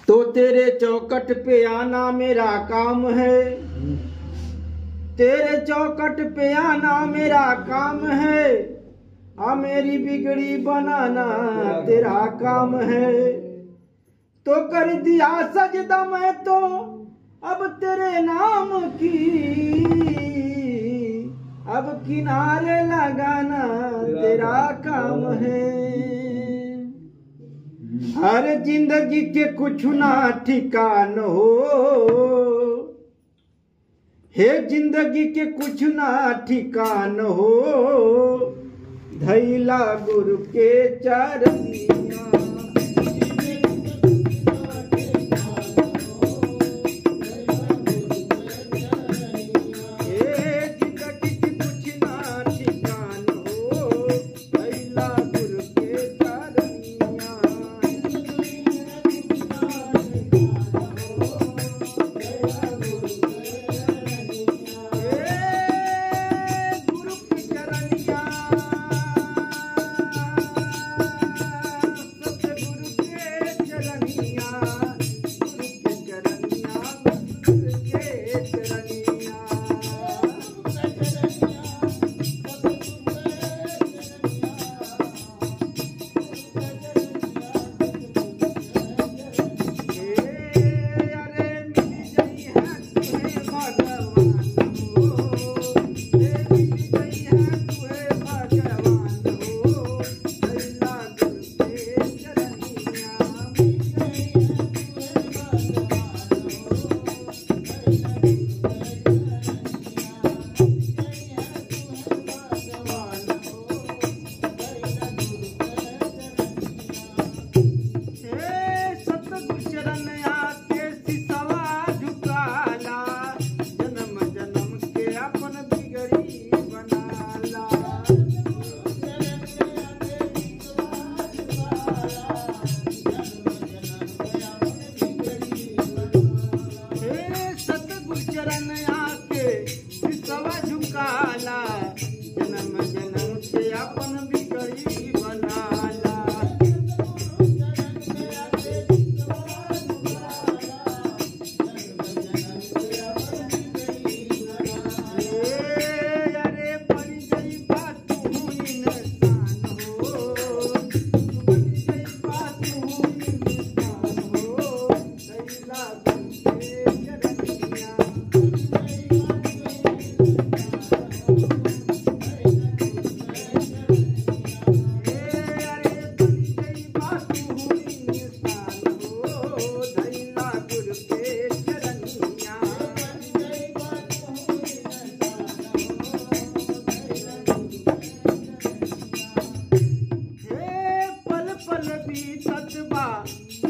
तो तेरे चौखट पे आना मेरा काम है, तेरे चौखट पे आना मेरा काम है, आ मेरी बिगड़ी बनाना तेरा काम है। तो कर दिया सजदा मैं तो अब तेरे नाम की, अब किनारे लगाना तेरा काम है। हर जिंदगी के कुछ ना ठिकान हो, हे जिंदगी के कुछ ना ठिकान हो, धैला गुरु के चरनिया।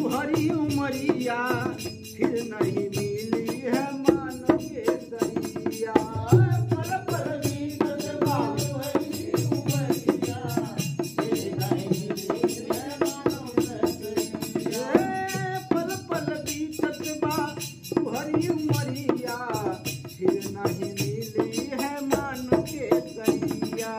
हरी उमरिया फिर नहीं मिली है मान के दरिया। पल पल बीतत बा हरी उमरिया फिर नहीं मिली है मान के दरिया। पल पल बीतत बा हरी उमरिया फिर नहीं मिली है मान के दरिया।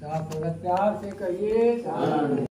थोड़ा प्यार से कहिए।